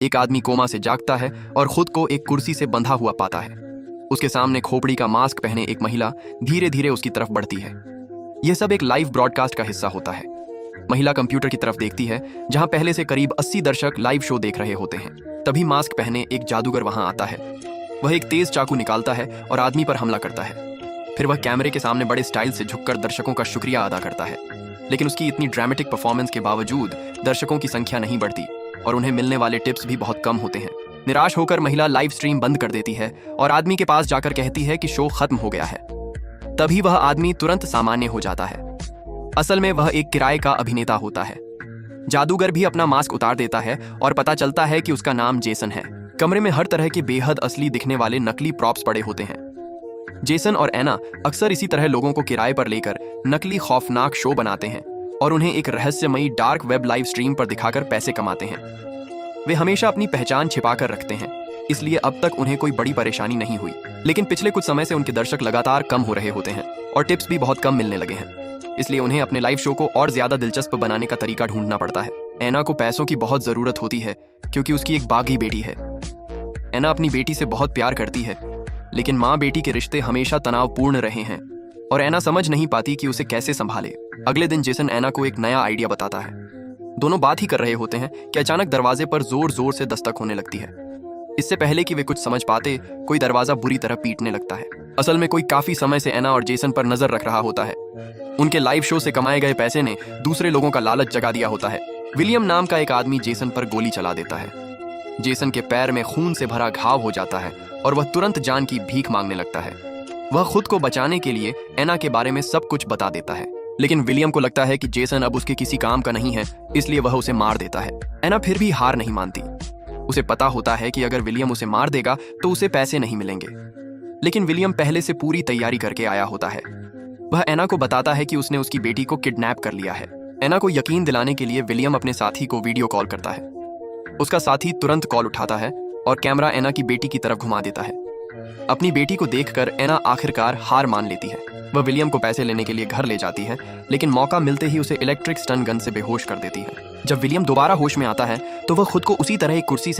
एक आदमी कोमा से जागता है और खुद को एक कुर्सी से बंधा हुआ पाता है। उसके सामने खोपड़ी का मास्क पहने एक महिला धीरे धीरे उसकी तरफ बढ़ती है। यह सब एक लाइव ब्रॉडकास्ट का हिस्सा होता है। महिला कंप्यूटर की तरफ देखती है जहां पहले से करीब 80 दर्शक लाइव शो देख रहे होते हैं। तभी मास्क पहने एक जादूगर वहां आता है। वह एक तेज चाकू निकालता है और आदमी पर हमला करता है। फिर वह कैमरे के सामने बड़े स्टाइल से झुककर दर्शकों का शुक्रिया अदा करता है। लेकिन उसकी इतनी ड्रामेटिक परफॉर्मेंस के बावजूद दर्शकों की संख्या नहीं बढ़ती और उन्हें मिलने वाले टिप्स भी बहुत कम होते हैं। निराश होकर महिला लाइव स्ट्रीम बंद कर देती है और आदमी के पास जाकर कहती है कि शो खत्म हो गया है। तभी वह आदमी तुरंत सामान्य हो जाता है। असल में वह एक किराए का अभिनेता होता है। जादूगर भी अपना मास्क उतार देता है और पता चलता है कि उसका नाम जेसन है। कमरे में हर तरह के बेहद असली दिखने वाले नकली प्रॉप्स पड़े होते हैं। जेसन और एना अक्सर इसी तरह लोगों को किराए पर लेकर नकली खौफनाक शो बनाते हैं और उन्हें एक रहस्यमयी डार्क वेब लाइव स्ट्रीम पर दिखाकर पैसे कमाते हैं। वे हमेशा अपनी पहचान छिपाकर रखते हैं, इसलिए अब तक उन्हें कोई बड़ी परेशानी नहीं हुई। लेकिन पिछले कुछ समय से उनके दर्शक लगातार कम हो रहे होते हैं और टिप्स भी बहुत कम मिलने लगे हैं। इसलिए उन्हें अपने लाइव शो को और ज्यादा दिलचस्प बनाने का तरीका ढूंढना पड़ता है। एना को पैसों की बहुत जरूरत होती है क्योंकि उसकी एक बागी बेटी है। एना अपनी बेटी से बहुत प्यार करती है, लेकिन माँ बेटी के रिश्ते हमेशा तनावपूर्ण रहे हैं और एना समझ नहीं पाती कि उसे कैसे संभाले। अगले दिन जेसन एना को एक नया आइडिया बताता है। दोनों बात ही कर रहे होते हैं कि अचानक दरवाजे पर जोर जोर से दस्तक होने लगती है। इससे पहले कि वे कुछ समझ पाते, कोई दरवाजा बुरी तरह पीटने लगता है। असल में कोई काफी समय से एना और जेसन पर नजर रख रहा होता है। उनके लाइव शो से कमाए गए पैसे ने दूसरे लोगों का लालच जगा दिया होता है। विलियम नाम का एक आदमी जेसन पर गोली चला देता है। जेसन के पैर में खून से भरा घाव हो जाता है और वह तुरंत जान की भीख मांगने लगता है। वह खुद को बचाने के लिए एना के बारे में सब कुछ बता देता है, लेकिन विलियम को लगता है कि जेसन अब उसके किसी काम का नहीं है, इसलिए वह उसे मार देता है। एना फिर भी हार नहीं मानती। उसे पता होता है कि अगर विलियम उसे मार देगा तो उसे पैसे नहीं मिलेंगे। लेकिन विलियम पहले से पूरी तैयारी करके आया होता है। वह एना को बताता है कि उसने उसकी बेटी को किडनैप कर लिया है। एना को यकीन दिलाने के लिए विलियम अपने साथी को वीडियो कॉल करता है। उसका साथी तुरंत कॉल उठाता है और कैमरा एना की बेटी की तरफ घुमा देता है। अपनी बेटी को देखकर एना आखिरकार हार मान लेती है। वह विलियम को पैसे लेने के लिए घर ले जाती है, लेकिन मौका मिलते ही उसे इलेक्ट्रिक स्टन गन से बेहोश कर देती है। जब विलियम दोबारा होश में आता है तो वह खुद को उसी तरह एक कुर्सी